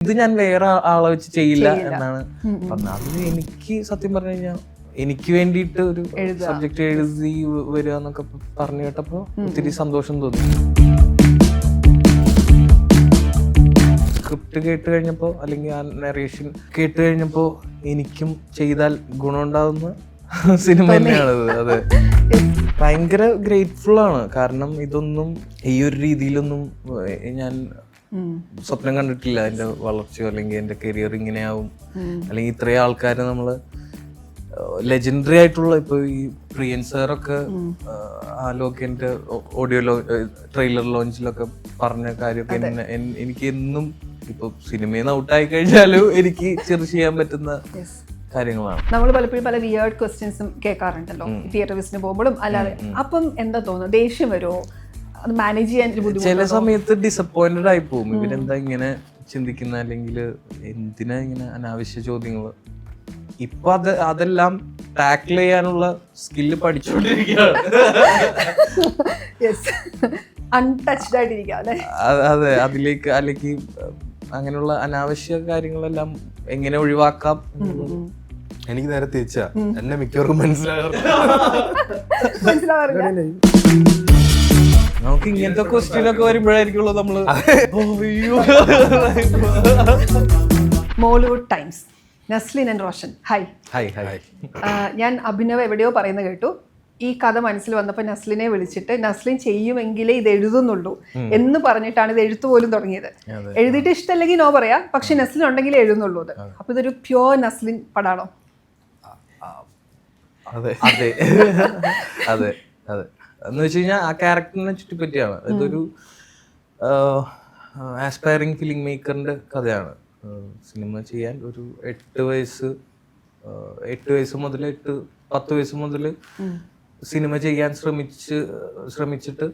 ഇത് ഞാൻ വേറെ ആളെ വെച്ച് ചെയ്യില്ല എന്നാണ് പറഞ്ഞത്. അത് എനിക്ക് സത്യം പറഞ്ഞു കഴിഞ്ഞാൽ എനിക്ക് വേണ്ടിയിട്ട് ഒരു സബ്ജക്ട് എഴുതി വരിക എന്നൊക്കെ പറഞ്ഞു കേട്ടപ്പോ ഒത്തിരി സന്തോഷം തോന്നി. സ്ക്രിപ്റ്റ് കേട്ട് കഴിഞ്ഞപ്പോ അല്ലെങ്കിൽ ആ നറേഷൻ കേട്ട് കഴിഞ്ഞപ്പോ എനിക്കും ചെയ്താൽ ഗുണമുണ്ടാവുന്ന സിനിമ തന്നെയാണത്. അതെ, ഭയങ്കര ഗ്രേറ്റ്ഫുൾ ആണ്. കാരണം ഇതൊന്നും ഈ ഒരു രീതിയിലൊന്നും ഞാൻ സ്വപ്നം കണ്ടിട്ടില്ല. എൻ്റെ വളർച്ചയോ അല്ലെങ്കിൽ എൻ്റെ കരിയർ ഇങ്ങനെയാവും, അല്ലെങ്കിൽ ഇത്രയും ആൾക്കാരെ നമ്മള് ലെജൻഡറി ആയിട്ടുള്ള ഇപ്പൊ ഈ പ്രിയൻ സാറൊക്കെ ആലോകന്റെ ഓഡിയോ ട്രെയിലർ ലോഞ്ചിലൊക്കെ പറഞ്ഞ കാര്യമൊക്കെ എനിക്ക് എന്നും ഇപ്പൊ സിനിമയിൽ നിന്ന് ഔട്ടായി കഴിഞ്ഞാലും എനിക്ക് ചെറു ചെയ്യാൻ പറ്റുന്ന കാര്യങ്ങളാണ്. നമ്മൾ പലപ്പോഴും പല വിയേർഡ് ക്വസ്റ്റ്യൻസും കേൾക്കാറുണ്ടല്ലോ തിയേറ്റർ വിസിന് പോകുമ്പോഴും അല്ലാതെ. അപ്പം എന്താ തോന്നുന്നു, ദേഷ്യം വരുമോ, അത് മാനേജ് ചെയ്യാൻ ചില സമയത്ത് ഡിസപ്പോയിന്റഡ് ആയി പോകും. ഇവരെന്താ ഇങ്ങനെ ചിന്തിക്കുന്ന, അല്ലെങ്കിൽ എന്തിനാ ഇങ്ങനെ അനാവശ്യ ചോദ്യങ്ങള്. ഇപ്പൊ അതെല്ലാം ടാക്കിൾ ചെയ്യാനുള്ള സ്കില്ല് പഠിച്ചുകൊണ്ടിരിക്കുകയാണ്. അൺടച്ച്ഡ് ആയിട്ടിരിക്കുക അല്ലേ? അതെ, അതിലേക്ക് അല്ലെങ്കിൽ അങ്ങനെയുള്ള അനാവശ്യ കാര്യങ്ങളെല്ലാം എങ്ങനെ ഒഴിവാക്കാം. എനിക്ക് നേരെ തിരിച്ചാ, എന്നെ മിക്കവർക്കും മനസ്സിലാകാറില്ല. നമുക്ക് ഇങ്ങനത്തെ ക്വസ്റ്റ്യൻ ഒക്കെ വരുമ്പോഴായിരിക്കുള്ളൂ നമ്മള് Mollywood times, Naslen and Roshan. Hi. Hi hi. ഞാൻ അഭിനവ് എവിടെയോ പറയുന്നത് കേട്ടു, ഈ കഥ മനസ്സിൽ വന്നപ്പോൾ നസ്ലിനെ വിളിച്ചിട്ട് നസ്ലിൻ ചെയ്യുമെങ്കിലേ ഇത് എഴുതുന്നുള്ളൂ എന്ന് പറഞ്ഞിട്ടാണ് ഇത് എഴുത്തു പോലും തുടങ്ങിയത്. എഴുതിയിട്ട് ഇഷ്ടമല്ലെങ്കിൽ നോ പറയാം, പക്ഷെ നസ്ലിൻ ഉണ്ടെങ്കിലേ എഴുതുന്നുള്ളൂ അത്. അപ്പൊ ഇതൊരു പ്യോർ നസ്ലിൻ പടാണോ? അതെ അതെ അതെ അതെ. എന്ന് വെച്ച് കഴിഞ്ഞാൽ ആ ക്യാരക്ടറിനെ ചുറ്റിപ്പറ്റിയാണ്. ഇതൊരു ആസ്പയറിംഗ് ഫിലിം മേക്കറിന്റെ കഥയാണ്. സിനിമ ചെയ്യാൻ ഒരു 8 വയസ്സ് മുതൽ 10 വയസ്സ് മുതൽ സിനിമ ചെയ്യാൻ ശ്രമിച്ചിട്ട്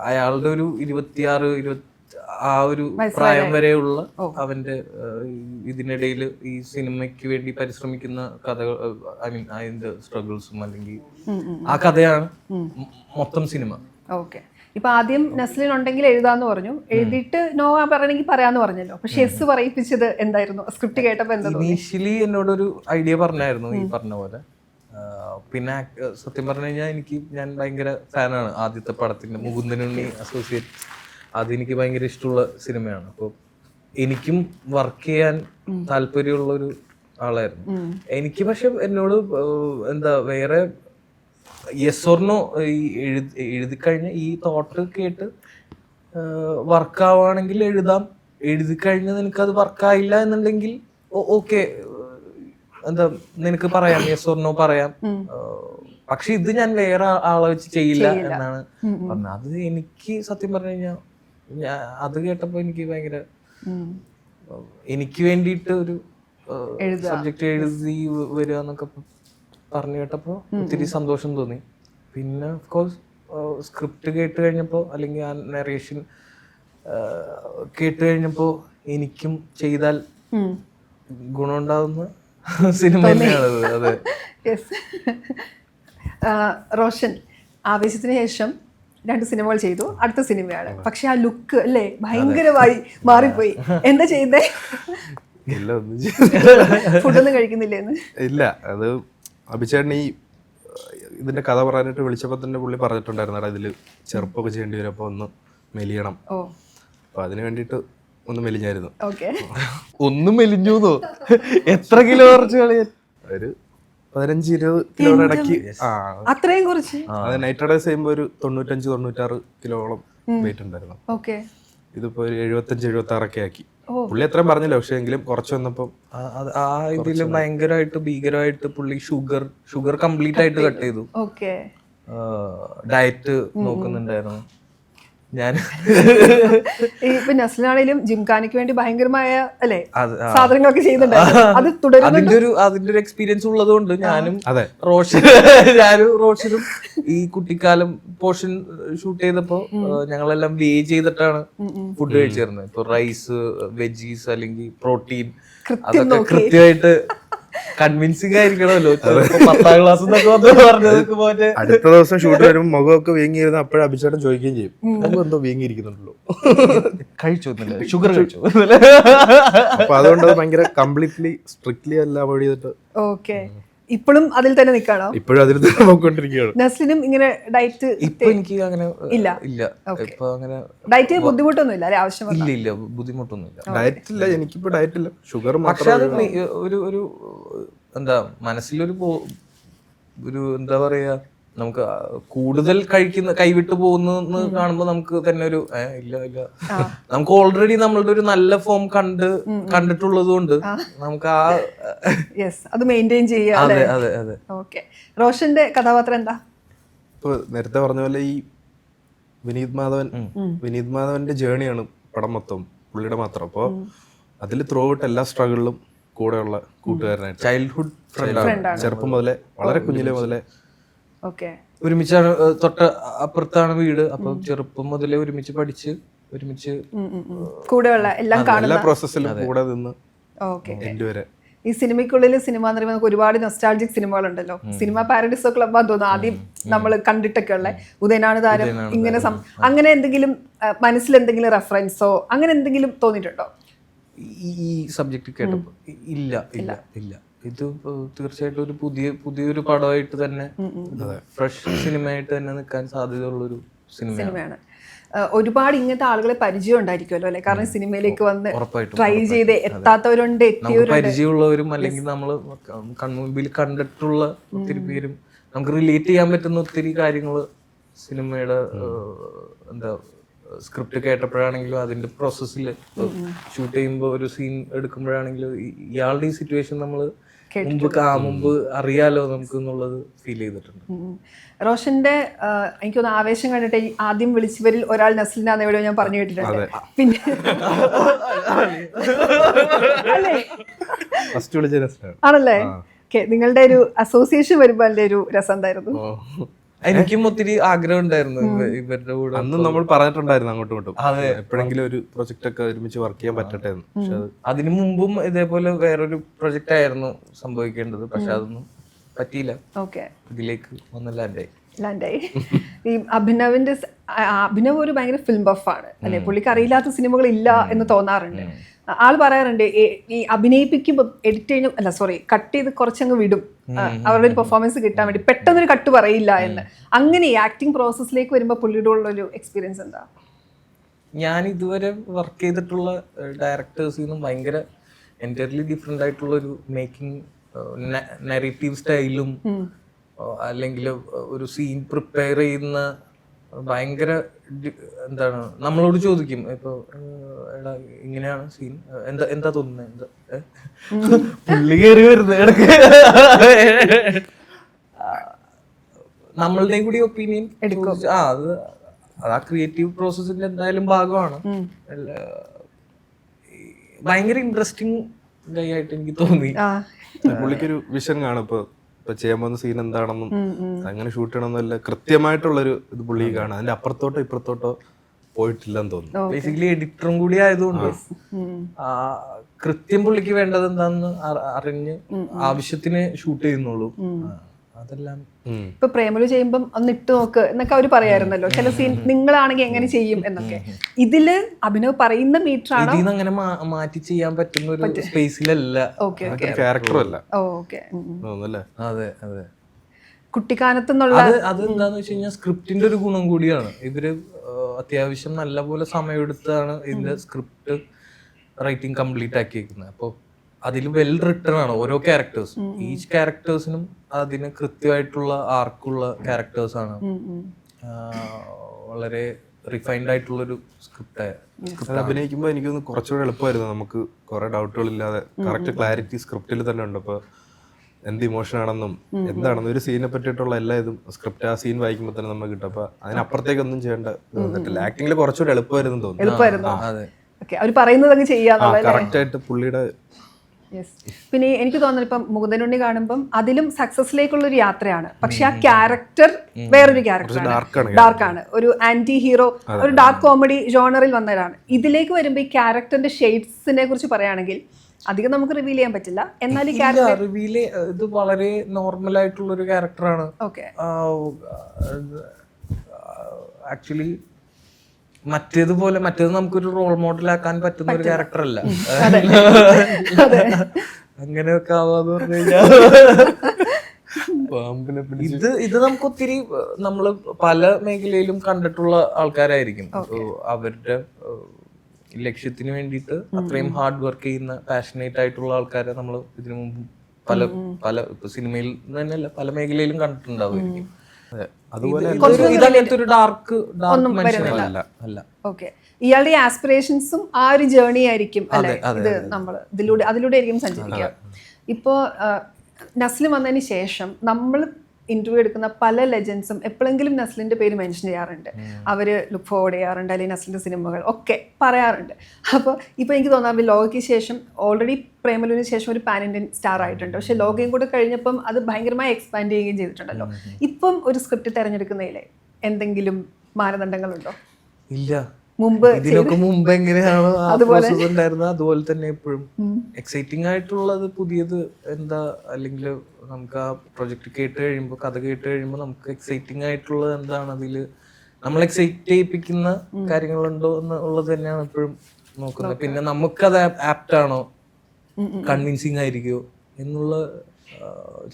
അയാളുടെ ഒരു 26 ആ ഒരു പ്രായം വരെയുള്ള അവന്റെ ഇതിനിടയിൽ ഈ സിനിമയ്ക്ക് വേണ്ടി പരിശ്രമിക്കുന്ന കഥകൾ, ഐ മീൻ അതിന്റെ സ്ട്രഗിൾസും അല്ലെങ്കിൽ ആ കഥയാണ് മൊത്തം സിനിമ. ഓക്കെ. ഇപ്പൊ ആദ്യം നസ്ലിൻ ഉണ്ടെങ്കിൽ എഴുതാന്ന് പറഞ്ഞു, എഴുതിയിട്ട് നോ പറയണമെങ്കിൽ പറയാന്ന് പറഞ്ഞല്ലോ. പക്ഷെ എസ് പറയിപ്പിച്ചത് എന്തായിരുന്നു? സ്ക്രിപ്റ്റ് കേട്ടപ്പോ എന്താ? ഇനീഷ്യലി എന്നോടൊരു ഐഡിയ പറഞ്ഞായിരുന്നു ഈ പറഞ്ഞ പോലെ. പിന്നെ സത്യം പറഞ്ഞു കഴിഞ്ഞാൽ ഞാൻ ഭയങ്കര ഫാനാണ് ആദ്യത്തെ പടത്തിന്റെ മുകുന്ദനുണ്ണി അസോസിയേറ്റ്. അതെനിക്ക് ഭയങ്കര ഇഷ്ടമുള്ള സിനിമയാണ്. അപ്പോൾ എനിക്കും വർക്ക് ചെയ്യാൻ താല്പര്യമുള്ള ഒരു ആളായിരുന്നു. എനിക്ക് പക്ഷെ എന്നോട് എന്താ വേറെ യെസ് ഓർ നോ എഴുതി കഴിഞ്ഞ ഈ തോട്ട് കേട്ട് വർക്കാവുകയാണെങ്കിൽ എഴുതാം, എഴുതി കഴിഞ്ഞ് നിനക്കത് വർക്കായില്ല എന്നുണ്ടെങ്കിൽ ഓക്കെ, എന്താ നിനക്ക് പറയാം, യെസ് ഓർ നോ പറയാം. പക്ഷെ ഇത് ഞാൻ വേറെ ആളെ വെച്ച് ചെയ്യില്ല എന്നാണ് പറഞ്ഞത്. അത് എനിക്ക് സത്യം പറഞ്ഞു കഴിഞ്ഞാൽ അത് കേട്ടപ്പോ എനിക്ക് ഭയങ്കര എനിക്ക് വേണ്ടിയിട്ട് ഒരു സബ്ജക്ട് എഴുതി വരിക എന്നൊക്കെ പറഞ്ഞു കേട്ടപ്പോ ഒത്തിരി സന്തോഷം തോന്നി. പിന്നെ ഓഫ്കോഴ്സ് സ്ക്രിപ്റ്റ് കേട്ട് കഴിഞ്ഞപ്പോ അല്ലെങ്കിൽ ആ നറേഷൻ കേട്ട് കഴിഞ്ഞപ്പോ എനിക്കും ചെയ്താൽ ഗുണമുണ്ടാവുന്ന സിനിമ തന്നെയാണത്. അതെ. റോഷൻ ആവേശത്തിന് ശേഷം 2 സിനിമകൾ ചെയ്തു, അടുത്ത സിനിമയാണ്. പക്ഷെ ആ ലുക്ക് അല്ലേ ഭയങ്കരമായി മാറിപ്പോയി. എന്താ ചെയ്യുന്നേ? ഫുഡൊന്നും കഴിക്കുന്നില്ലേന്ന്? ഇല്ല, അത് അഭിചേട്ടൻ ഈ ഇതിന്റെ കഥ പറയാനായിട്ട് വിളിച്ചപ്പോ തന്നെ പുള്ളി പറഞ്ഞിട്ടുണ്ടായിരുന്നു, ഇതില് ചെറുപ്പമൊക്കെ ചെയ്യേണ്ടി വരും, അപ്പൊ ഒന്ന് മെലിയണം. അപ്പൊ അതിന് വേണ്ടിട്ട് ഒന്ന് മെലിഞ്ഞായിരുന്നു. ഒന്നും മെലിഞ്ഞൂന്നോ? എത്ര കിലോ കുറച്ച് കളിയാ? ഒരു 15-20 കിലോയുടെ ഇടയ്ക്ക്. അത്രയും കുറച്ച്? അത് നൈറ്റ് റൈഡേഴ്സ് ചെയ്യുമ്പോ ഒരു 95-96 കിലോളം വെയിറ്റ് ഉണ്ടായിരുന്നു. ഇതിപ്പോ ഒരു 75-76 ആക്കി. പുള്ളി അത്രയും പറഞ്ഞില്ല, പക്ഷെ എങ്കിലും കുറച്ച് വന്നപ്പോ ആ ഇതില് ഭയങ്കരമായിട്ട് ഭീകരമായിട്ട് പുള്ളി ഷുഗർ കംപ്ലീറ്റ് ആയിട്ട് കട്ട് ചെയ്തു. ഡയറ്റ് നോക്കുന്നുണ്ടായിരുന്നു. ഞാൻ ഇപ്പൊ നസ്ലിനാണേലും ജിംഖാനയ്ക്ക് വേണ്ടി ഭയങ്കരമായ അല്ലെ സാധനങ്ങളൊക്കെ ചെയ്യുന്നുണ്ടായിരുന്നു. അതിന്റെ ഒരു എക്സ്പീരിയൻസ് ഉള്ളത് കൊണ്ട് ഞാനും റോഷനും ഈ കുട്ടിക്കാലം പോർഷൻ ഷൂട്ട് ചെയ്തപ്പോ ഞങ്ങളെല്ലാം വേ ചെയ്തിട്ടാണ് ഫുഡ് കഴിച്ചിരുന്നത്. ഇപ്പൊ റൈസ്, വെജീസ് അല്ലെങ്കിൽ പ്രോട്ടീൻ, അതൊക്കെ കൃത്യമായിട്ട് കൺവിൻസിങ് ആയിരിക്കണമല്ലോ. ചിലപ്പോ 10ാം ക്ലാസ് എന്നൊക്കെ പറഞ്ഞതൊക്കെ പോലെ അടുത്ത ദിവസം ഷൂട്ട് വരുമ്പോൾ മുഖമൊക്കെ വീങ്ങിയിരുന്ന അപ്പോഴും അഭിചേട്ടൻ ചോദിക്കുകയും ചെയ്യും, മുഖം എന്തോ വീങ്ങിയിരിക്കുന്നുണ്ടല്ലോ, കഴിച്ചോന്നില്ല, ഷുഗർ കഴിച്ചു. അപ്പൊ അതുകൊണ്ട് അത് ഭയങ്കര കംപ്ലീറ്റ്ലി സ്ട്രിക്ട്ലി അല്ല അവോയ്ഡ് ചെയ്തിട്ട് ഓക്കെ. ഇപ്പോഴും അതിൽ തന്നെ നിൽക്കാണോ? ഇപ്പോഴും അതിൽ തന്നെ നോക്കിക്കൊണ്ടിരിക്കുകയാണ്. നസ്ലിനും ഇങ്ങനെ ഡയറ്റ് ഇപ്പൊ എനിക്ക് അങ്ങനെ ഇല്ല. ഇപ്പൊ അങ്ങനെ ഡയറ്റ് ബുദ്ധിമുട്ടൊന്നും ഇല്ല അല്ലെ? ആവശ്യം ഇല്ല, ബുദ്ധിമുട്ടൊന്നുമില്ല. ഡയറ്റ് ഇല്ല, എനിക്കിപ്പോ ഡയറ്റ് ഇല്ല, ഷുഗർ പക്ഷെ അത് മാത്രം. ഒരു എന്താ മനസ്സിലൊരു ഒരു എന്താ പറയാ, നമുക്ക് കൂടുതൽ കൈവിട്ട് പോകുന്നു കാണുമ്പോ നമുക്ക് തന്നെ ഒരു ഇല്ല നമുക്ക് ഓൾറെഡി നമ്മളുടെ ഒരു നല്ല ഫോം കണ്ടിട്ടുള്ളത് കൊണ്ട് നമുക്ക് അത് മെയിൻറ്റെയിൻ ചെയ്യാം. അതെ അതെ അതെ. ഓക്കെ. റോഷന്റെ കഥാപാത്രം എന്താ? ഇപ്പൊ നേരത്തെ പറഞ്ഞ പോലെ ഈ വിനീത് മാധവന്റെ ജേണിയാണ് പടം മൊത്തം, പുള്ളിയുടെ മാത്രം. അപ്പൊ അതിൽ ത്രൂ ഔട്ട് എല്ലാ സ്ട്രഗിളിലും കൂടെയുള്ള കൂട്ടുകാരനായിട്ട്, ചൈൽഡ്ഹുഡ് ഫ്രണ്ടാണ്. ചെറുപ്പം മുതലേ, വളരെ കുഞ്ഞിലെ മുതലേ ഒരുമിച്ചാണ്, തൊട്ട് അപ്പുറത്താണ് വീട്. അപ്പൊ ചെറുപ്പം മുതലേ ഒരുമിച്ച് പഠിച്ച് ഒരുമിച്ച് കൂടെയുള്ള എല്ലാ പ്രോസസ്സിലും കൂടെ നിന്ന് എൻഡ് വരെ. ഈ സിനിമയ്ക്കുള്ളിൽ സിനിമ എന്ന് പറയുമ്പോൾ നമുക്ക് ഒരുപാട് നൊസ്റ്റാൾജിക് സിനിമകളുണ്ടല്ലോ. സിനിമ പാരഡൈസോ ക്ലബ്ബാന്ന് തോന്നുന്നു ആദ്യം നമ്മൾ കണ്ടിട്ടൊക്കെ ഉള്ള ഉദയനാണ് താരം. ഇങ്ങനെ അങ്ങനെ എന്തെങ്കിലും മനസ്സിൽ എന്തെങ്കിലും റെഫറൻസോ അങ്ങനെ എന്തെങ്കിലും തോന്നിയിട്ടുണ്ടോ ഈ സബ്ജക്ട് കേട്ടപ്പോ? ഇല്ല ഇല്ല ഇല്ല. ഇത് തീർച്ചയായിട്ടും ഒരു പുതിയൊരു പടമായിട്ട് തന്നെ, ഫ്രഷ് സിനിമയായിട്ട് തന്നെ നിൽക്കാൻ സാധ്യതയുള്ളൊരു സിനിമയാണ്. ഒരുപാട് ഇങ്ങനത്തെ ആളുകളെ പരിചയം ഉണ്ടായിരിക്കുമല്ലോ അല്ലെ? കാരണം സിനിമയിലേക്ക് വന്ന് ട്രൈ ചെയ്ത് എത്താത്തവരുണ്ട്, എത്തിയവരുണ്ട്, പരിചയമുള്ളവരും അല്ലെങ്കിൽ നമ്മൾ കൺമുമ്പിൽ കണ്ടിട്ടുള്ള ഒത്തിരി പേരും നമുക്ക് റിലേറ്റ് ചെയ്യാൻ പറ്റുന്ന ഒത്തിരി കാര്യങ്ങൾ സിനിമയുടെ എന്താ സ്ക്രിപ്റ്റ് കേട്ടപ്പോഴാണെങ്കിലും അതിന്റെ പ്രോസസ്സിൽ ഷൂട്ട് ചെയ്യുമ്പോൾ ഒരു സീൻ എടുക്കുമ്പോഴാണെങ്കിലും ഇയാളുടെ ഈ സിറ്റുവേഷൻ നമ്മൾ മുമ്പ് അറിയാലോ നമുക്ക് എന്നുള്ളത് ഫീൽ ചെയ്തിട്ടുണ്ട്. റോഷന്റെ എനിക്കൊന്ന് ആവേശം കണ്ടിട്ട് ആദ്യം വിളിച്ചവരിൽ ഒരാൾ നസ്ലിനാന്ന് എവിടെയോ ഞാൻ പറഞ്ഞു കേട്ടിട്ടുണ്ട്. പിന്നെ ആണല്ലേ? നിങ്ങളുടെ ഒരു അസോസിയേഷൻ വരുമ്പോ അതിന്റെ ഒരു രസം എന്തായിരുന്നു? എനിക്കും ഒത്തിരി ആഗ്രഹം ഉണ്ടായിരുന്നു ഇവരുടെ കൂടെ. അന്ന് നമ്മൾ പറഞ്ഞിട്ടുണ്ടായിരുന്നു അങ്ങോട്ടും ഇങ്ങോട്ടും എപ്പോഴെങ്കിലും ഒരു പ്രൊജക്ട് ഒക്കെ ഒരുമിച്ച് വർക്ക് ചെയ്യാൻ പറ്റട്ടെ. പക്ഷെ അതിനു മുമ്പും ഇതേപോലെ വേറൊരു പ്രൊജക്ട് ആയിരുന്നു സംഭവിക്കേണ്ടത്, പക്ഷെ അതൊന്നും പറ്റിയില്ല. ഇതിലേക്ക് ഒന്ന് ലാൻഡായി. ഈ അഭിനവ് ഒരു ഭയങ്കര ഫിലിം ബഫാണ് അല്ലെ? പുള്ളിക്ക് അറിയില്ലാത്ത സിനിമകൾ ഇല്ല എന്ന് തോന്നാറുണ്ട്. ആള് പറയാറുണ്ട് ഈ അഭിനയിപ്പിക്കുമ്പോൾ എഡിറ്റ് കഴിഞ്ഞ കട്ട് ചെയ്ത് കുറച്ചങ്ങ് വിടും അവരുടെ ഒരു പെർഫോമൻസ് കിട്ടാൻ വേണ്ടി, പെട്ടെന്നൊരു കട്ട് പറയില്ല എന്ന്. അങ്ങനെ ഈ ആക്ടിങ് പ്രോസസ്സിലേക്ക് വരുമ്പോൾ പുള്ളിയുടെ ഉള്ളൊരു എക്സ്പീരിയൻസ് എന്താ? ഞാൻ ഇതുവരെ വർക്ക് ചെയ്തിട്ടുള്ള ഡയറക്ടേഴ്സിൽ നിന്നും ഭയങ്കര എൻറ്റയർലി ഡിഫറെന്റ് ആയിട്ടുള്ള ഒരു മേക്കിംഗ് നറേറ്റീവ് സ്റ്റൈലും അല്ലെങ്കിൽ ഒരു സീൻ പ്രിപ്പയർ ചെയ്യുന്ന ഭയങ്കര എന്താണ്, നമ്മളോട് ചോദിക്കും ഇപ്പൊ എടാ ഇങ്ങനെയാണ് സീൻ, എന്താ തോന്നുന്നത്, പുള്ളി കയറി വരുന്നത് ഇടക്ക് നമ്മളുടെയും കൂടി ഒപ്പീനിയൻ എടുക്കും. അത് ആ ക്രിയേറ്റീവ് പ്രോസസ്സിന്റെ എന്തായാലും ഭാഗമാണ്. ഭയങ്കര ഇൻട്രസ്റ്റിംഗ് ആയിട്ട് എനിക്ക് തോന്നി. പുള്ളിക്കൊരു വിഷൻ കാണും ഇപ്പൊ ചെയ്യാൻ പോകുന്ന സീൻ എന്താണെന്നും അങ്ങനെ ഷൂട്ട് ചെയ്യണമെന്നല്ല കൃത്യമായിട്ടുള്ളൊരു ഇത് പുള്ളി കാണാം. അതിന്റെ അപ്പുറത്തോട്ടോ ഇപ്പുറത്തോട്ടോ പോയിട്ടില്ലെന്ന് തോന്നുന്നു. ബേസിക്കലി എഡിറ്ററും കൂടി ആയതുകൊണ്ട് കൃത്യം പുള്ളിക്ക് വേണ്ടത് എന്താന്ന് അറിഞ്ഞ് ആവശ്യത്തിന് ഷൂട്ട് ചെയ്യുന്നുള്ളൂ. അതെല്ലാം ഇപ്പൊ പ്രേമലു ചെയ്യുമ്പം ഒന്ന് ഇട്ട് നോക്ക് എന്നൊക്കെ അവര് പറയാറുണ്ടല്ലോ. ചില സീൻ നിങ്ങളാണെങ്കിൽ എങ്ങനെ ചെയ്യും എന്നൊക്കെ. ഇതില് അഭിനവ് പറയുന്ന മീറ്റർ ആണ്, അങ്ങനെ മാറ്റി ചെയ്യാൻ പറ്റുന്ന ഒരു സ്പേസിലല്ല, ക്യാരക്ടറല്ല. അതെ അതെ. കുട്ടിക്കാലത്തുനിന്നുള്ള അതെന്താന്ന് വെച്ച് കഴിഞ്ഞാൽ സ്ക്രിപ്റ്റിന്റെ ഒരു ഗുണം കൂടിയാണ്. ഇവര് അത്യാവശ്യം നല്ലപോലെ സമയമെടുത്താണ് ഇതിന്റെ സ്ക്രിപ്റ്റ് റൈറ്റിംഗ് കംപ്ലീറ്റ് ആക്കിയിരിക്കുന്നത്. അപ്പോൾ അതിൽ വെൽ റിട്ടൺ ആണ് ഓരോ ക്യാരക്ടേഴ്സും. ഈച്ച് ക്യാരക്ടേഴ്സിനും അതിന് കൃത്യമായിട്ടുള്ള ആർക്കുള്ള ക്യാരക്ടേഴ്സ് ആണ്. വളരെ റിഫൈൻഡ് ആയിട്ടുള്ളൊരു സ്ക്രിപ്റ്റ്. അഭിനയിക്കുമ്പോൾ എനിക്കൊന്ന് കുറച്ചുകൂടെ എളുപ്പമായിരുന്നു. നമുക്ക് കുറെ ഡൗട്ടുകൾ ഇല്ലാതെ കറക്റ്റ് ക്ലാരിറ്റി സ്ക്രിപ്റ്റിൽ തന്നെ ഉണ്ട്. ഇപ്പൊ എന്ത് ഇമോഷൻ ആണെന്നും എന്താണെന്നും ഒരു സീനെ പറ്റിയിട്ടുള്ള എല്ലാ ഇതും സ്ക്രിപ്റ്റ് ആ സീൻ വായിക്കുമ്പോൾ തന്നെ നമുക്ക് കിട്ടും. അപ്പൊ അതിനപ്പുറത്തേക്കൊന്നും ചെയ്യേണ്ട തോന്നിട്ടില്ല. ആക്ടിങ്ങിൽ കുറച്ചുകൂടെ എളുപ്പമായിരുന്നു തോന്നുന്നു. അവർ പറയുന്നത് ചെയ്യാം. കറക്റ്റ് ആയിട്ട് പുള്ളിയുടെ യെസ്. പിന്നെ എനിക്ക് തോന്നുന്നു ഇപ്പം മുകുന്ദനുണ്ണി കാണുമ്പം അതിലും സക്സസിലേക്കുള്ള ഒരു യാത്രയാണ്, പക്ഷെ ആ ക്യാരക്ടർ വേറൊരു ക്യാരക്ടറാണ്, ഡാർക്കാണ്, ഒരു ആന്റി ഹീറോ, ഒരു ഡാർക്ക് കോമഡി ജോണറിൽ വന്നതാണ്. ഇതിലേക്ക് വരുമ്പോൾ ഈ ക്യാരക്ടറിന്റെ ഷെയ്ഡ്സിനെ കുറിച്ച് പറയുകയാണെങ്കിൽ അധികം നമുക്ക് റിവീൽ ചെയ്യാൻ പറ്റില്ല, എന്നാൽ ഈ ക്യാരക്ടർ റിവീല് ഇത് വളരെ നോർമൽ ആയിട്ടുള്ള ഒരു ക്യാരക്ടറാണ്. ഓക്കെ. ആക്ച്വലി മറ്റേത് നമുക്കൊരു റോൾ മോഡൽ ആക്കാൻ പറ്റുന്ന ഒരു ക്യാരക്ടർ അല്ല. അങ്ങനെയൊക്കെ ആവാന്ന് പറഞ്ഞു കഴിഞ്ഞാൽ ഇത് നമുക്ക് ഒത്തിരി നമ്മള് പല മേഖലയിലും കണ്ടിട്ടുള്ള ആൾക്കാരായിരിക്കും. അവരുടെ ലക്ഷ്യത്തിന് വേണ്ടിയിട്ട് അത്രയും ഹാർഡ് വർക്ക് ചെയ്യുന്ന പാഷനേറ്റ് ആയിട്ടുള്ള ആൾക്കാരെ നമ്മൾ ഇതിനു മുമ്പ് പല സിനിമയിൽ തന്നെയല്ല പല മേഖലയിലും കണ്ടിട്ടുണ്ടാവുമായിരിക്കും. അതുപോലെ ഇതങ്ങനത്തെ ഒരു ഡാർക്ക് മനുഷ്യനല്ല. ഓക്കെ. ഇയാളുടെ ആസ്പിറേഷൻസും ആ ഒരു ജേർണി ആയിരിക്കും അല്ലെ, ഇത് നമ്മൾ അതിലൂടെ ആയിരിക്കും സഞ്ചരിക്കുക. ഇപ്പോ നസ്ലിൻ വന്നതിന് ശേഷം നമ്മൾ ഇന്റർവ്യൂ എടുക്കുന്ന പല ലെജൻസും എപ്പോഴെങ്കിലും നസ്ലിന്റെ പേര് മെൻഷൻ ചെയ്യാറുണ്ട്. അവര് ലുക്ക് ഫോർവേഡ് ചെയ്യാറുണ്ട്, അല്ലെങ്കിൽ നസ്ലിന്റെ സിനിമകൾ ഒക്കെ പറയാറുണ്ട്. അപ്പോൾ ഇപ്പോൾ എനിക്ക് തോന്നാറുണ്ട് ലോകയ്ക്ക് ശേഷം ഓൾറെഡി പ്രേമലുവിന് ശേഷം ഒരു പാൻ ഇന്ത്യൻ സ്റ്റാർ ആയിട്ടുണ്ട്, പക്ഷെ ലോകയും കൂടെ കഴിഞ്ഞപ്പം അത് ഭയങ്കരമായി എക്സ്പാൻഡ് ചെയ്യുകയും ചെയ്തിട്ടുണ്ടല്ലോ. ഇപ്പം ഒരു സ്ക്രിപ്റ്റ് തിരഞ്ഞെടുക്കുന്നതിലെ എന്തെങ്കിലും മാനദണ്ഡങ്ങളുണ്ടോ? ഇല്ല. ഇതിനൊക്കെ മുമ്പ് എങ്ങനെയാണോ ഉണ്ടായിരുന്നത് അതുപോലെ തന്നെ എപ്പോഴും എക്സൈറ്റിംഗ് ആയിട്ടുള്ളത് പുതിയത് എന്താ, അല്ലെങ്കിൽ നമുക്ക് ആ പ്രൊജക്ട് കേട്ട് കഴിയുമ്പോൾ കഥ കേട്ട് കഴിയുമ്പോൾ നമുക്ക് എക്സൈറ്റിംഗ് ആയിട്ടുള്ളത് എന്താണ്, അതില് നമ്മൾ എക്സൈറ്റ് ചെയ്യിപ്പിക്കുന്ന കാര്യങ്ങളുണ്ടോ എന്നുള്ളത് തന്നെയാണ് എപ്പോഴും നോക്കുന്നത്. പിന്നെ നമുക്കത് ആപ്റ്റ് ആണോ, കൺവിൻസിങ് ആയിരിക്കുമോ എന്നുള്ള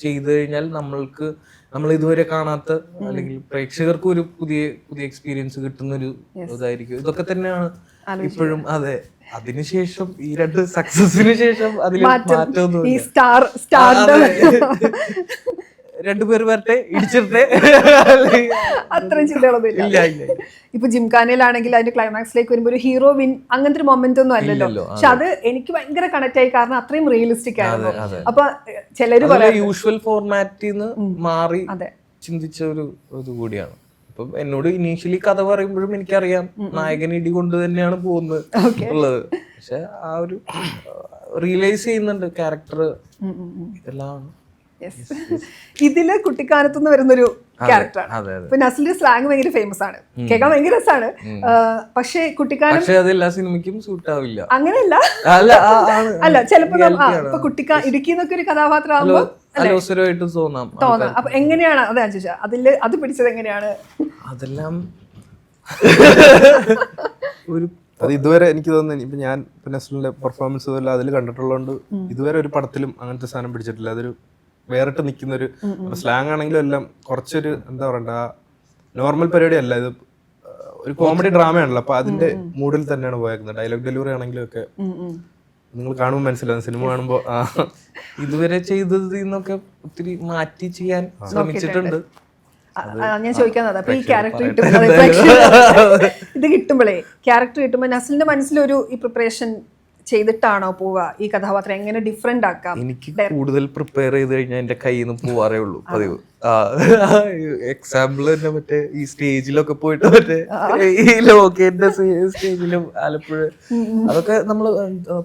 ചെയ്തു കഴിഞ്ഞാൽ നമ്മൾ ഇതുവരെ കാണാത്ത അല്ലെങ്കിൽ പ്രേക്ഷകർക്ക് ഒരു പുതിയ എക്സ്പീരിയൻസ് കിട്ടുന്ന ഒരു ഇതായിരിക്കും. ഇതൊക്കെ തന്നെയാണ് ഇപ്പോഴും. അതെ, അതിനുശേഷം ഈ 2 സക്സസിന് ശേഷം അതിൽ മാറ്റമൊന്നുമില്ല. രണ്ടുപേർ വരട്ടെ, ഇടിച്ചിട്ടെ, അത്രയും ചിന്തകളൊന്നുമില്ല. ഇപ്പൊ ജിംഖാനയിലാണെങ്കിൽ അതിന്റെ ക്ലൈമാക്സിലേക്ക് വരുമ്പോൾ ഒരു ഹീറോ വിൻ അങ്ങനത്തെ ഒരു മൊമെന്റ് ഒന്നും അല്ലല്ലോ. പക്ഷെ അത് എനിക്ക് ഭയങ്കര കണക്ട് ആയി, കാരണം അത്രയും റിയലിസ്റ്റിക് ആയിരുന്നു. അപ്പൊ ചിലര് പറയാം യൂഷ്വൽ ഫോർമാറ്റിൽ നിന്ന് മാറി ചിന്തിച്ച ഒരു ഇത് കൂടിയാണ്. ഇപ്പം എന്നോട് ഇനീഷ്യലി കഥ പറയുമ്പോഴും എനിക്കറിയാം നായകൻ ഇടി കൊണ്ട് തന്നെയാണ് പോകുന്നത് ഉള്ളത്, പക്ഷെ ആ ഒരു റിയലൈസ് ചെയ്യുന്നുണ്ട് ക്യാരക്ടർ ഇതെല്ലാം. ഇതില് കുട്ടിക്കാലത്തുനിന്ന് വരുന്നൊരു ക്യാരക്ടറാണ്. ഇപ്പൊ നസ്ലിന്റെ സ്ലാങ് ഭയങ്കര ഫേമസ് ആണ്, കേൾക്കാൻ ഭയങ്കര രസമാണ്. പക്ഷെ കുട്ടിക്കാലം എല്ലാ സിനിമയ്ക്കും സൂട്ട് ആവില്ല, അങ്ങനെയല്ല. അല്ല, ചിലപ്പോ ഇപ്പൊ ഇടുക്കി എന്നൊക്കെ ഒരു കഥാപാത്രമാകുമ്പോ തോന്നാം. അപ്പൊ എങ്ങനെയാണ് അതാ ചോദിച്ചാ അതില് അത് പിടിച്ചത് എങ്ങനെയാണ്? അതെല്ലാം ഒരു അത് ഇതുവരെ എനിക്ക് തോന്നുന്നു, ഇപ്പൊ ഞാൻ നസ്ലിന്റെ പെർഫോമൻസ് അതിൽ കണ്ടിട്ടുള്ളതുകൊണ്ട് ഇതുവരെ ഒരു പടത്തിലും അങ്ങനത്തെ സാധനം പിടിച്ചിട്ടില്ല. അതൊരു വേറിട്ട് നിൽക്കുന്ന ഒരു സ്ലാങ് ആണെങ്കിലും എല്ലാം കുറച്ചൊരു എന്താ പറയണ്ട, നോർമൽ പരിപാടി അല്ല, ഇത് ഒരു കോമഡി ഡ്രാമയാണല്ലോ. അപ്പൊ അതിന്റെ മൂഡിൽ തന്നെയാണ് പോയേക്കുന്നത്. ഡയലോഗ് ഡെലിവറി ആണെങ്കിലും ഒക്കെ നിങ്ങൾ കാണുമ്പോൾ മനസ്സിലാവും, സിനിമ കാണുമ്പോൾ ഇതുവരെ ചെയ്തതിൽ നിന്നൊക്കെ ഒത്തിരി മാറ്റി ചെയ്യാൻ ശ്രമിച്ചിട്ടുണ്ട്. ഞാൻ ചോദിക്കാൻ അപ്പൊ ഈ ക്യാരക്ടർ ഇത് കിട്ടുമ്പോഴേ ക്യാരക്ടർ കിട്ടുമ്പോൾ നസ്ലിന്റെ മനസ്സിലൊരു ഈ പ്രിപ്പറേഷൻ ചെയ്തിട്ടാണോ പോവുക, ഈ കഥാപാത്രം എങ്ങനെ ഡിഫറെന്റ് ആക്കാം? എനിക്ക് കൂടുതൽ പ്രിപ്പയർ ചെയ്ത് കഴിഞ്ഞാൽ എന്റെ കയ്യിൽ നിന്ന് പോവാറേ ഉള്ളൂ പതിവ്. എക്സാമ്പിൾ തന്നെ മറ്റേ ഈ സ്റ്റേജിലൊക്കെ പോയിട്ട് മറ്റേ ഈ ലോകേന്റെ സ്റ്റേജിലും ആലപ്പുഴ അതൊക്കെ നമ്മള്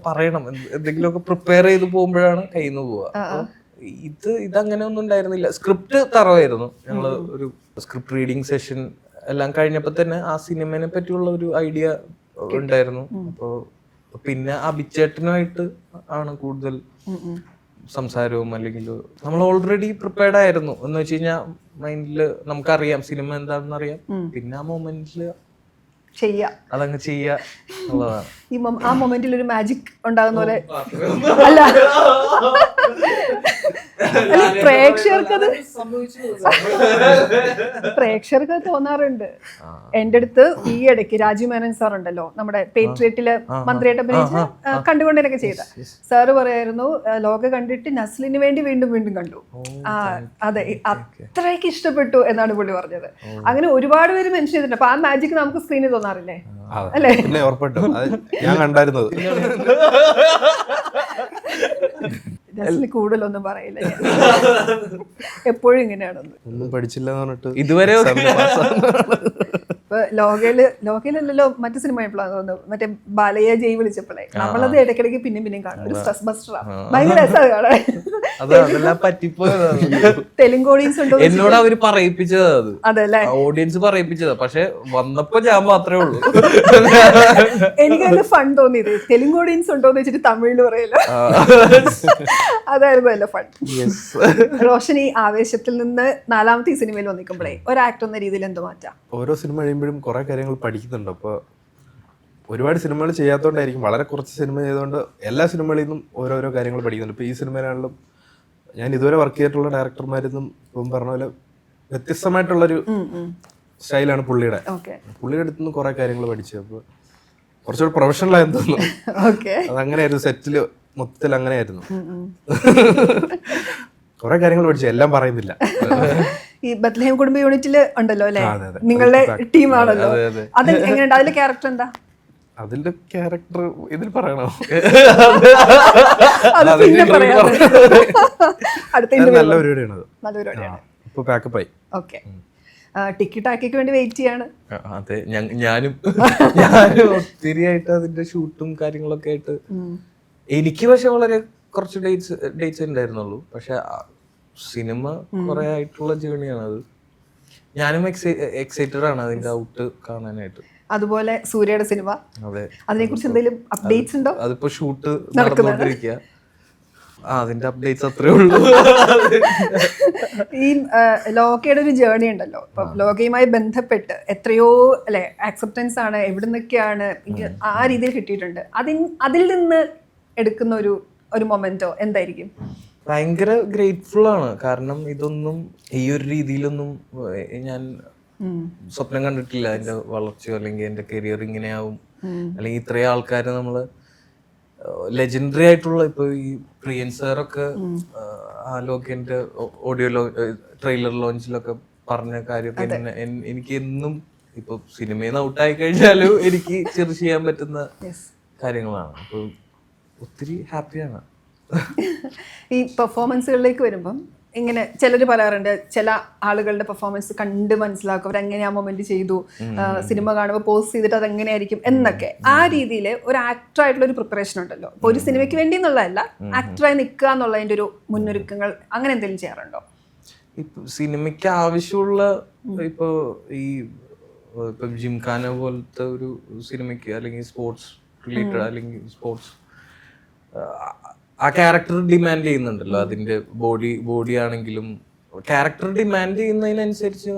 പറയണം, എന്തെങ്കിലുമൊക്കെ പ്രിപ്പയർ ചെയ്ത് പോകുമ്പോഴാണ് കയ്യിൽ നിന്ന് പോവുക. ഇതങ്ങനെ ഒന്നും ഉണ്ടായിരുന്നില്ല. സ്ക്രിപ്റ്റ് തറവായിരുന്നു. ഞങ്ങള് ഒരു സ്ക്രിപ്റ്റ് റീഡിങ് സെഷൻ എല്ലാം കഴിഞ്ഞപ്പോ തന്നെ ആ സിനിമനെ പറ്റിയുള്ള ഒരു ഐഡിയ ഉണ്ടായിരുന്നു. അപ്പോ പിന്നെ അഭിചേട്ടനുമായിട്ട് ആണ് കൂടുതൽ സംസാരവും, അല്ലെങ്കിൽ നമ്മൾ ഓൾറെഡി പ്രിപ്പയർഡ് ആയിരുന്നു എന്ന് വെച്ച് കഴിഞ്ഞാൽ മൈൻഡില് നമുക്കറിയാം സിനിമ എന്താണെന്ന് അറിയാം. പിന്നെ ആ മൊമെന്റില് അതങ്ങ് ചെയ്യാ എന്നുള്ളതാണ്. ആ മൊമെന്റിൽ ഒരു മാജിക് ഉണ്ടാകുന്ന പോലെ അല്ല, പ്രേക്ഷകർക്ക് തോന്നാറുണ്ട്. എന്റെ അടുത്ത് ഈ ഇടയ്ക്ക് രാജീവ് മേനൻ സാർ ഉണ്ടല്ലോ, നമ്മുടെ പേട്രിയറ്റില് മന്ത്രിയായിട്ട് അഭിനയിച്ച് കണ്ടുകൊണ്ടിനൊക്കെ ചെയ്ത സാറ് പറയായിരുന്നു, ലോക കണ്ടിട്ട് നസ്ലിന് വേണ്ടി വീണ്ടും വീണ്ടും കണ്ടു. അതെ, അത്രയ്ക്ക് ഇഷ്ടപ്പെട്ടു എന്നാണ് പുള്ളി പറഞ്ഞത്. അങ്ങനെ ഒരുപാട് പേര് മെൻഷൻ ചെയ്തിട്ടുണ്ട്. അപ്പൊ ആ മാജിക് നമുക്ക് സ്ക്രീനിൽ തോന്നാറില്ലേ? അല്ലേ? ഞാൻ കണ്ടായിരുന്നത്. കൂടുതലൊന്നും പറയില്ല, എപ്പോഴും ഇങ്ങനെയാണെന്ന്. ഒന്നും പഠിച്ചില്ല ഇതുവരെ ഇപ്പൊ ലോകയിലല്ലോ മറ്റു സിനിമ എപ്പോഴാണ് തോന്നുന്നത്, മറ്റേ ബാലയ്യ ജയ് വിളിച്ചപ്പോഴേ നമ്മളത് ഇടയ്ക്കിടയ്ക്ക് പിന്നെയും കാണും. ഒരു സ്ട്രെസ് ബസ്റ്ററാ, ഭയങ്കര രസമാണ് കാണാൻ. അതെല്ലാം പറ്റിപ്പോയതാണ്. തെലുങ്ക് ഓഡിയൻസ് ഉണ്ടോ എന്നോട് അവര് പറയിപ്പിച്ചതാ, അത് അതല്ലേ ഓഡിയൻസ് പറയിപ്പിച്ചതാ. പക്ഷെ വന്നപ്പോ ഞാൻ മാത്രമേ ഉള്ളൂ. എനിക്ക് അതിന് ഫൺ തോന്നിയത് തെലുങ്ക് ഓഡിയൻസ് ഉണ്ടോന്ന് വെച്ചിട്ട് തമിഴില് പറയല്ലോ, അതായിരുന്നു അല്ല ഫൺ. റോഷൻ ഈ ആവേശത്തിൽ നിന്ന് 4ാമത്തെ ഈ സിനിമയിൽ വന്നിക്കുമ്പോഴേ ഒരു ആക്ടർ എന്ന രീതിയിൽ എന്ത് മാറ്റാം? ഓരോ സിനിമ കഴിയുമ്പോഴും കുറെ കാര്യങ്ങൾ പഠിക്കുന്നുണ്ട്. അപ്പോൾ ഒരുപാട് സിനിമകൾ ചെയ്യാത്തതുകൊണ്ടായിരിക്കും, വളരെ കുറച്ച് സിനിമ ചെയ്തുകൊണ്ട് എല്ലാ സിനിമകളിൽ നിന്നും ഓരോരോ കാര്യങ്ങൾ പഠിക്കുന്നുണ്ട്. ഇപ്പോൾ ഈ സിനിമയിലാണെങ്കിലും ഞാൻ ഇതുവരെ വർക്ക് ചെയ്തിട്ടുള്ള ഡയറക്ടർമാരിന്നും ഇപ്പം പറഞ്ഞ പോലെ വ്യത്യസ്തമായിട്ടുള്ളൊരു സ്റ്റൈലാണ് പുള്ളിയുടെ. പുള്ളിയുടെ അടുത്ത് നിന്ന് കുറെ കാര്യങ്ങൾ പഠിച്ചു. അപ്പോൾ കുറച്ചുകൂടി പ്രൊഫഷണൽ ആയെന്ന് തോന്നുന്നു. അതങ്ങനെയായിരുന്നു, സെറ്റില് മൊത്തത്തിൽ അങ്ങനെയായിരുന്നു. കുറെ കാര്യങ്ങൾ പഠിച്ചു, എല്ലാം പറയുന്നില്ല. ഈ ബത്ലഹേം കുടുംബ യൂണിറ്റില് ഉണ്ടല്ലോ അല്ലെ, നിങ്ങളുടെ ടീമാണല്ലോ, അത് എങ്ങനെയുണ്ട്? അതിലെ ക്യാരക്ടർ എന്താ? അതിന്റെ ക്യാരക്ടർ ഇതിൽ പറയണോ? നല്ല പരിപാടിയാണ്. ഇപ്പൊ പാക്കപ്പ് ആയി. ഓക്കെ, ടിക്കറ്റ് ആക്കിക്ക് വേണ്ടി വെയിറ്റ് ചെയ്യാണ്. അതെ, ഞാനും ഒത്തിരി ആയിട്ട് അതിന്റെ ഷൂട്ടും കാര്യങ്ങളൊക്കെ ആയിട്ട്. എനിക്ക് പക്ഷെ വളരെ കുറച്ച് ഡേറ്റ്സ് ഉണ്ടായിരുന്നുള്ളൂ. പക്ഷെ സിനിമ കുറെ ആയിട്ടുള്ള ജേണിയാണ് അത്. ഞാനും എക്സൈറ്റഡ് ആണ് അതിന്റെ ഔട്ട് കാണാനായിട്ട്. അതുപോലെ സൂര്യയുടെ സിനിമ, അതെ, അതിനെ കുറിച്ച് എന്തെങ്കിലും അപ്ഡേറ്റ്സ് ഉണ്ടോ? അതിപ്പോ ഷൂട്ട് നടന്നുകൊണ്ടിരിക്കുക, അതിന്റെ അപ്ഡേറ്റ്സ് അത്രേ ഉള്ളൂ. ഈ ലോകയുടെ ഒരു ജേർണി ഉണ്ടല്ലോ, ഇപ്പൊ ലോകയുമായി ബന്ധപ്പെട്ട് എത്രയോ അല്ലെ ആക്സെപ്റ്റൻസ് ആണ്, എവിടെ നിന്നൊക്കെയാണ് ആ രീതിയിൽ കിട്ടിയിട്ടുണ്ട്. അതിൽ നിന്ന് എടുക്കുന്ന ഒരു മൊമെന്റോ എന്തായിരിക്കും? ഭയങ്കര ഗ്രേറ്റ്ഫുൾ ആണ്. കാരണം ഇതൊന്നും ഈ ഒരു രീതിയിലൊന്നും ഞാൻ സ്വപ്നം കണ്ടിട്ടില്ല. അതിന്റെ വളർച്ചയോ അല്ലെങ്കിൽ എന്റെ കരിയർ ഇങ്ങനെയാവും, അല്ലെങ്കിൽ ഇത്രയും ആൾക്കാര് നമ്മള് ലെജൻഡറി ആയിട്ടുള്ള, ഇപ്പൊ ഈ പ്രിയൻ സാറൊക്കെ ലോകന്റെ ഓഡിയോ ട്രെയിലർ ലോഞ്ചിലൊക്കെ പറഞ്ഞ കാര്യമൊക്കെ എനിക്ക് എന്നും ഇപ്പൊ സിനിമയിൽ നിന്ന് ഔട്ടായി കഴിഞ്ഞാലും എനിക്ക് ചെറിയ ചെയ്യാൻ പറ്റുന്ന കാര്യങ്ങളാണ്. അപ്പൊ ഒത്തിരി ഹാപ്പിയാണ്. ഈ പെർഫോമൻസുകളിലേക്ക് വരുമ്പം ഇങ്ങനെ ചിലർ പറയാറുണ്ട്, ചില ആളുകളുടെ പെർഫോമൻസ് കണ്ട് മനസ്സിലാക്കും അവരെങ്ങനെ ആ മൊമെന്റ് ചെയ്തു, സിനിമ കാണുമ്പോൾ പോസ്റ്റ് ചെയ്തിട്ട് അതെങ്ങനെയായിരിക്കും എന്നൊക്കെ. ആ രീതിയിൽ ഒരു ആക്ടറായിട്ടുള്ള ഒരു പ്രിപ്പറേഷൻ ഉണ്ടല്ലോ, ഇപ്പൊ ഒരു സിനിമയ്ക്ക് വേണ്ടി എന്നുള്ളതല്ല, ആക്ടറായി നിൽക്കുക എന്നുള്ളതിന്റെ ഒരു മുന്നൊരുക്കങ്ങൾ അങ്ങനെ എന്തെങ്കിലും ചെയ്യാറുണ്ടോ? ഇപ്പൊ സിനിമയ്ക്ക് ആവശ്യമുള്ള ഇപ്പൊ ഈ ജിംഖാന പോലത്തെ ഒരു സിനിമയ്ക്ക് അല്ലെങ്കിൽ സ്പോർട്സ് റിലേറ്റഡ് അല്ലെങ്കിൽ സ്പോർട്സ് ആ ക്യാരക്ടർ ഡിമാൻഡ് ചെയ്യുന്നുണ്ടല്ലോ. അതിന്റെ ബോഡി ആണെങ്കിലും ക്യാരക്ടർ ഡിമാൻഡ് ചെയ്യുന്നതിനനുസരിച്ച്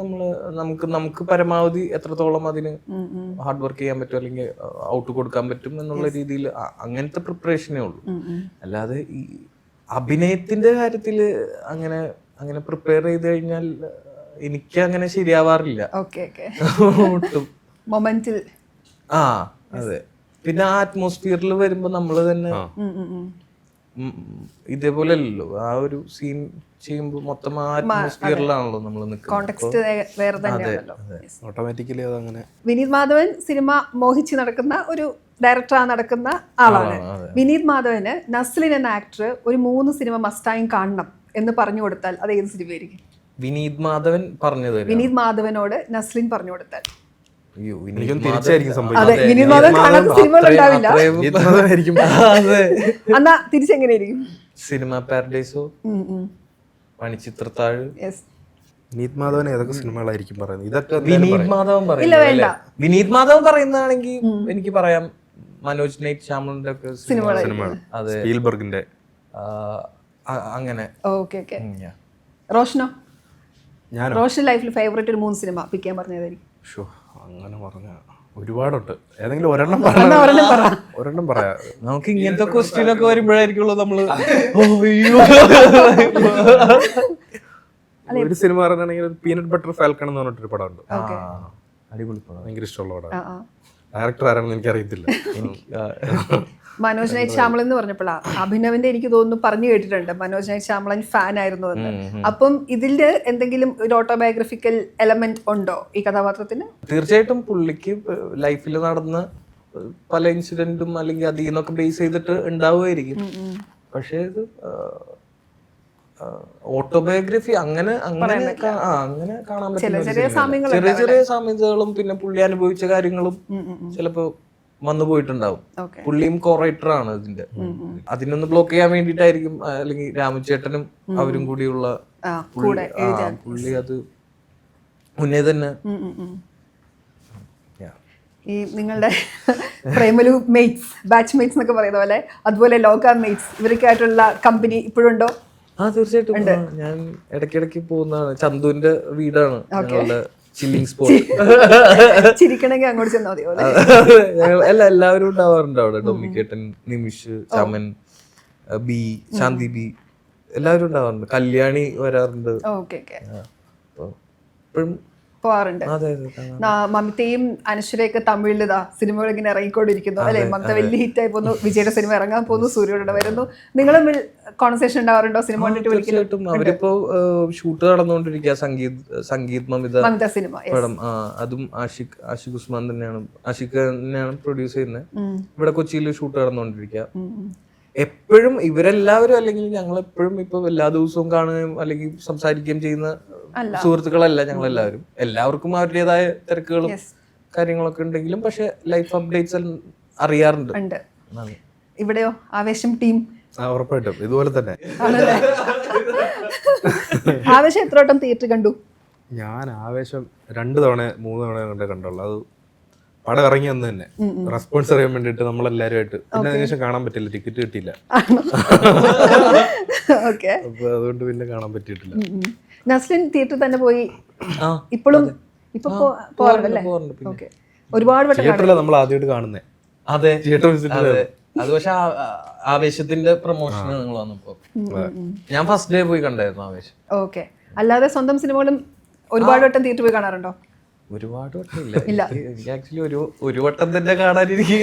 നമുക്ക് പരമാവധി എത്രത്തോളം അതിന് ഹാർഡ് വർക്ക് ചെയ്യാൻ പറ്റും അല്ലെങ്കിൽ ഔട്ട് കൊടുക്കാൻ പറ്റും എന്നുള്ള രീതിയിൽ അങ്ങനത്തെ പ്രിപ്പറേഷനേ ഉള്ളൂ. അല്ലാതെ ഈ അഭിനയത്തിന്റെ കാര്യത്തില് അങ്ങനെ പ്രിപ്പയർ ചെയ്ത് കഴിഞ്ഞാൽ എനിക്ക് അങ്ങനെ ശരിയാവാറില്ല ഒട്ടും. മൊമെന്റിൽ അതെ. പിന്നെ ആ അറ്റ്മോസ്ഫിയറിൽ വരുമ്പോ നമ്മള് തന്നെ ഇതേപോലെ അല്ലല്ലോ, ആ ഒരു സീൻ ചെയ്യുമ്പോ മൊത്തം ആ അറ്റ്മോസ്ഫിയറിലാണല്ലോ നമ്മൾ ഓട്ടോമാറ്റിക്കലി അതങ്ങനെ. വിനീത് മാധവൻ സിനിമ മോഹിച്ച് നടക്കുന്ന ഒരു ഡയറക്ടറായി നടക്കുന്ന ആളാണ്. വിനീത് മാധവന് നസ്ലിൻ എന്ന ആക്ടർ ഒരു 3 സിനിമ മസ്റ്റായും കാണണം എന്ന് പറഞ്ഞു കൊടുത്താൽ അത് ഏത് സിനിമയായിരിക്കും? വിനീത് മാധവൻ പറഞ്ഞത്, വിനീത് മാധവനോട് നസ്ലിൻ പറഞ്ഞു കൊടുത്താൽ. തിരിച്ചെങ്ങനെയായിരിക്കും? Cinema Paradiso, Manichitrathazhu. വിനീത് മാധവൻ ഏതൊക്കെ സിനിമകളായിരിക്കും പറയുന്നത്? ഇതൊക്കെ വിനീത് മാധവൻ പറയുന്നതാണെങ്കിൽ എനിക്ക് പറയാം മനോജ് നൈറ്റ് ശ്യാമളിന്റെ ഒക്കെ സിനിമകൾ. അതെ, സ്പീൽബർഗിന്റെ അങ്ങനെ. റോഷനോ? റോഷൻ ലൈഫിൽ ഫേവറേറ്റ് ഒരു 3 സിനിമ പിക്ക് ചെയ്യാൻ പറഞ്ഞതായിരിക്കും? അങ്ങനെ പറഞ്ഞ ഒരുപാടുണ്ട്, ഏതെങ്കിലും ഒരെണ്ണം പറയാം. നമുക്ക് ഇങ്ങനത്തെ ക്വസ്റ്റ്യൻ ഒക്കെ വരുമ്പോഴായിരിക്കുള്ളൂ നമ്മള് ഒരു സിനിമ പറയുകയാണെങ്കിൽ പീനട്ട് ബട്ടർ ഫാൽക്കൺ എന്ന് പറഞ്ഞിട്ടൊരു പടമുണ്ട്. അടിപൊളി പടം, ഭയങ്കര ഇഷ്ടമുള്ള പടം. ഡയറക്ടർ ആരാണെന്ന് എനിക്കറിയത്തില്ല. മനോജ് നൈറ്റ് ശ്യാമളൻ എന്ന് പറഞ്ഞപ്പോഴാ അഭിനവിന്റെ എനിക്ക് തോന്നുന്നു പറഞ്ഞു കേട്ടിട്ടുണ്ട് മനോജ് നൈറ്റ് ശ്യാമളൻ ഫാൻ ആയിരുന്നു എന്ന്. അപ്പം ഇതില് എന്തെങ്കിലും ഒരു ഓട്ടോബയോഗ്രഫിക്കൽ എലമെന്റ് ഉണ്ടോ ഈ കഥാപാത്രത്തിന്? തീർച്ചയായിട്ടും പുള്ളിക്ക് ലൈഫിൽ നടന്ന പല ഇൻസിഡന്റും അല്ലെങ്കിൽ അതിൽ നിന്നൊക്കെ ബേസ് ചെയ്തിട്ട് ഉണ്ടാവുമായിരിക്കും. പക്ഷേ ഇത് ഓട്ടോബയോഗ്രഫി അങ്ങനെ അങ്ങനെ അങ്ങനെ കാണാൻ പറ്റില്ല. ചെറിയ സാമ്യങ്ങൾ ചെറിയ ചെറിയ സാമ്യതകളും പിന്നെ പുള്ളി അനുഭവിച്ച കാര്യങ്ങളും ചിലപ്പോ വന്നു പോയിട്ടുണ്ടാവും. പുള്ളിയും കോറേറ്റർ ആണ് ഇതിന്റെ. അതിനൊന്ന് ബ്ലോക്ക് ചെയ്യാൻ വേണ്ടിയിട്ടായിരിക്കും, അല്ലെങ്കിൽ രാമചേട്ടനും അവരും കൂടിയുള്ള പുള്ളി അത് മുന്നേ തന്നെ. ഈ നിങ്ങളുടെ പ്രേമലു മേറ്റ്സ്, ബാച്ച് മേറ്റ്സ് എന്നൊക്കെ പറയുന്ന പോലെ, അതുപോലെ ലോക മേറ്റ്സ്, ഇവർക്കായിട്ടുള്ള കമ്പനി ഇപ്പോഴുണ്ടോ? തീർച്ചയായിട്ടും. ഞാൻ ഇടയ്ക്കിടയ്ക്ക് പോകുന്നതാണ്. ചന്തുവിന്റെ വീടാണ് ഞങ്ങളുടെ ചില്ലിങ് സ്പോട്ട്. ചിരിക്കണമെങ്കിൽ അങ്ങോട്ട് ചെന്നാൽ മതിയോ? എല്ലാവരും ഉണ്ടാവാറുണ്ട് അവിടെ. ഡൊമിനിക്കേട്ടൻ, നിമിഷ്, ചമൻ, ബി, ശാന്തി ബി, എല്ലാവരും ഉണ്ടാവാറുണ്ട്. കല്യാണി വരാറുണ്ട്. എപ്പോഴും പോവാറുണ്ട്. മമിതയും അനശ്വരയൊക്കെ തമിഴിലിതാ സിനിമകൾ ഇങ്ങനെ ഇറങ്ങിക്കൊണ്ടിരിക്കുന്നു അല്ലെ. മമത വലിയ ഹിറ്റായി പോകുന്നു, വിജയുടെ സിനിമ ഇറങ്ങാൻ പോകുന്നു, സൂര്യയുടെ വരുന്നു. നിങ്ങളും കോൺവെർസേഷൻ ഉണ്ടാവാറുണ്ടോ സിനിമ കണ്ടിട്ട്? തീർച്ചയായിട്ടും. അവരിപ്പോ ഷൂട്ട് നടന്നുകൊണ്ടിരിക്കുക സംഗീത് മമിത സിനിമ പടം. അതും ആഷിഖ് ഉസ്മാൻ തന്നെയാണ്, ആഷിഖ് തന്നെയാണ് പ്രൊഡ്യൂസ് ചെയ്യുന്നത്. ഇവിടെ കൊച്ചിയിൽ ഷൂട്ട് നടന്നുകൊണ്ടിരിക്കുക. എപ്പോഴും ഇവരെല്ലാവരും, അല്ലെങ്കിൽ ഞങ്ങൾ എപ്പോഴും ഇപ്പൊ എല്ലാ ദിവസവും കാണുകയും അല്ലെങ്കിൽ സംസാരിക്കുകയും ചെയ്യുന്ന സുഹൃത്തുക്കളല്ല ഞങ്ങളെല്ലാവരും. എല്ലാവർക്കും അവരുടേതായ തിരക്കുകളും കാര്യങ്ങളൊക്കെ ഉണ്ടെങ്കിലും പക്ഷെ ലൈഫ് അപ്ഡേറ്റ്സ് അറിയാറുണ്ട്. ഇവിടെയോ ആവേശം ടീം? ഉറപ്പായിട്ടും ഇതുപോലെ തന്നെ. ആവേശം എത്ര വട്ടം തിയേറ്റർ കണ്ടു? ഞാൻ ആവേശം 2 തവണ 3 തവണ കണ്ടുള്ളൂ. അത് പടം ഇറങ്ങി വന്ന് തന്നെ റെസ്പോൺസ് അറിയാൻ വേണ്ടിട്ട് നമ്മളെല്ലാരുമായിട്ട്. പിന്നെ അതിനുശേഷം കാണാൻ പറ്റില്ല, ടിക്കറ്റ് കിട്ടിയില്ല. അപ്പൊ അതുകൊണ്ട് പിന്നെ കാണാൻ പറ്റിയിട്ടില്ല. നസ്ലിൻ തിയേറ്ററിൽ തന്നെ പോയി ഇപ്പോഴും പോകാറുണ്ടല്ലേ? ഒരുപാട് തിയേറ്ററിലാണ് നമ്മൾ ആദ്യമായിട്ട് കാണുന്നത്. അതെ, തിയേറ്റർ വിസിറ്റ്. അത് പക്ഷെ ആവേശത്തിന്റെ പ്രൊമോഷൻ നിങ്ങൾ വന്നപ്പോ ഞാൻ ഫസ്റ്റ് ഡേ പോയി കണ്ടായിരുന്നു ആവേശം. ഓക്കെ. അല്ലാതെ സ്വന്തം സിനിമകളും ഒരുപാട് വട്ടം തിയേറ്റർ പോയി കാണാറുണ്ടോ? ഒരുപാട് വട്ടം ഇല്ല. എനിക്ക് ആക്ച്വലി ഒരു വട്ടം തന്നെ കാണാനിരിക്കും.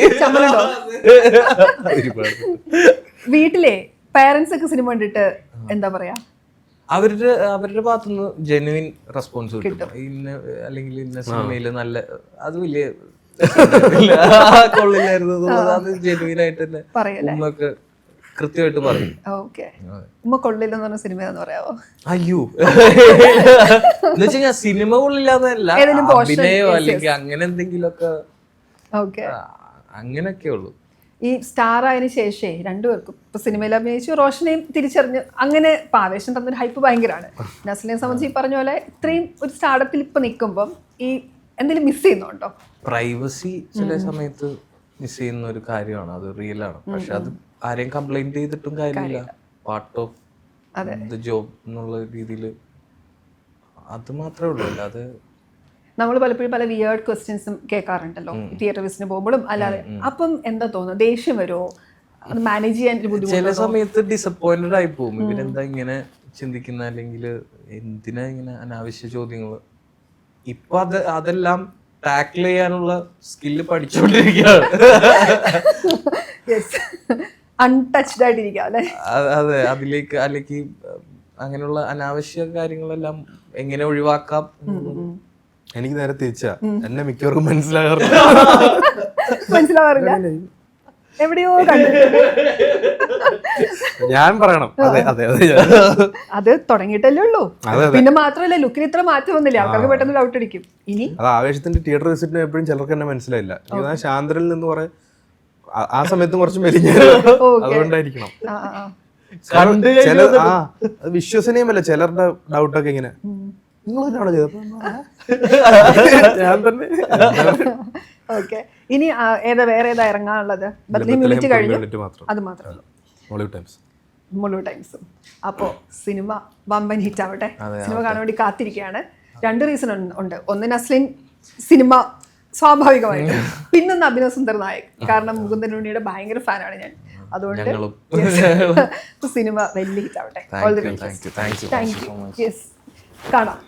വീട്ടിലെ പാരന്റ്സ് ഒക്കെ സിനിമ കണ്ടിട്ട് എന്താ പറയാ? അവരുടെ ഭാഗത്തുനിന്ന് ജെന്യുവിൻ റെസ്പോൺസ് കിട്ടും. അല്ലെങ്കിൽ ഇന്ന സിനിമയില് നല്ല അത് വലിയ കൊള്ളില്ലായിരുന്നു, അത് ജെന്യുവിൻ ആയിട്ട് തന്നെ ഉമ്മക്ക് കൃത്യമായിട്ട് പറയും. ഉമ്മ കൊള്ളില്ലെന്ന് പറഞ്ഞ സിനിമ എന്ന് പറയാവോ? അയ്യോ, എന്നുവെച്ചാ സിനിമ കൊള്ളില്ലാന്നല്ല, അഭിനയോ അല്ലെങ്കിൽ അങ്ങനെ എന്തെങ്കിലുമൊക്കെ അങ്ങനെയൊക്കെ ഉള്ളു. ഈ സ്റ്റാർ ആയതിനു ശേഷേ രണ്ടുപേർക്കും ഇപ്പൊ സിനിമയിൽ അഭിനയിച്ചു, റോഷനെയും തിരിച്ചറിഞ്ഞു, അങ്ങനെ ഇപ്പൊ ആവേശം തന്നൊരു ഹൈപ്പ് ഭയങ്കരമാണ്. നസ്ലിനെ സംബന്ധിച്ച് ഈ പറഞ്ഞ പോലെ ഇത്രയും ഒരു സ്റ്റാർഡപ്പിൽ ഇപ്പൊ നിൽക്കുമ്പം ഈ എന്തെങ്കിലും മിസ് ചെയ്യുന്നുണ്ടോ? പ്രൈവസി ചില സമയത്ത് മിസ് ചെയ്യുന്ന ഒരു കാര്യമാണ്, അത് റിയൽ ആണ്. പക്ഷെ അത് ആരെയും കംപ്ലൈന്റ് ചെയ്തിട്ടും കാര്യമില്ല. പാർട്ട് ഓഫ് ദ ജോബ് എന്നുള്ള രീതിയിൽ അത് മാത്രമേ ഉള്ളൂ. അല്ലാതെ നമ്മൾ പലപ്പോഴും പല വിയേർഡ് ക്വസ്റ്റ്യൻസും കേൾക്കാറുണ്ടല്ലോ തിയേറ്റർ വിസിന് പോകുമ്പോഴും അല്ലാതെ. അപ്പം എന്താ തോന്നുന്നത്, ദേഷ്യം വരുമോ? അത് മാനേജ് ചെയ്യാൻ ചില സമയത്ത് ഡിസപ്പോയിന്റഡ് ആയി പോകും. ഇവരെന്താ ഇങ്ങനെ ചിന്തിക്കുന്ന, അല്ലെങ്കിൽ എന്തിനാ ഇങ്ങനെ അനാവശ്യ ചോദ്യങ്ങൾ. ഇപ്പൊ അതെല്ലാം ടാക്കിൾ ചെയ്യാനുള്ള സ്കില്ല് പഠിച്ചുകൊണ്ടിരിക്കുകയാണ്. അൺടച്ച്ഡ് ആയിട്ടിരിക്കുക അല്ലെ? അതെ, അതിലേക്ക് അല്ലെങ്കിൽ അങ്ങനെയുള്ള അനാവശ്യ കാര്യങ്ങളെല്ലാം എങ്ങനെ ഒഴിവാക്കാം. എനിക്ക് നേരെ തിരിച്ചാ, എന്നെ മിക്കവർക്കും മനസ്സിലാകാറില്ല. എവിടെയോ ഞാൻ പറയണം. അതെ അതെ അതെ, അത് തുടങ്ങിയിട്ടല്ലേ ഉള്ളൂ. പിന്നെ മാത്രമല്ല ലുക്കിന് ഇത്ര മാറ്റം വന്നില്ല, ആൾക്കാർക്ക് പെട്ടെന്ന് ഡൗട്ട് അടിക്കും. ഇനി അത് ആവേശത്തിന്റെ തിയേറ്റർ വിസിറ്റിന് എപ്പോഴും ചിലർക്ക് തന്നെ മനസ്സിലായില്ല. ശാന്തരിൽ നിന്ന് കുറെ ആ സമയത്തും കുറച്ച് മെലിഞ്ഞ, അതുകൊണ്ടായിരിക്കണം. വിശ്വസനീയമല്ല ചിലരുടെ ഡൗട്ടൊക്കെ ഇങ്ങനെ. നിങ്ങളാണോ ചെയ്തപ്പോ ഞാൻ തന്നെ. ഓക്കെ. ഇനി വേറെ ഏതാ ഇറങ്ങാനുള്ളത്? മിനിറ്റ് കഴിഞ്ഞു, അത് മാത്രമേ മുളു ടൈംസും. അപ്പോ സിനിമ വമ്പൻ ഹിറ്റ് ആവട്ടെ. സിനിമ കാണാൻ വേണ്ടി കാത്തിരിക്കുകയാണ്. 2 റീസൺ ഉണ്ട്. ഒന്ന് നസ്ലിൻ സിനിമ സ്വാഭാവികമായിട്ട്, പിന്നൊന്ന് അഭിനവ് സുന്ദർ നായക്, കാരണം മുകുന്ദൻ ഉണ്ണിയുടെ ഭയങ്കര ഫാനാണ് ഞാൻ. അതുകൊണ്ട് സിനിമ വലിയ ഹിറ്റ് ആവട്ടെ. All the best. Thank you. കാണാം.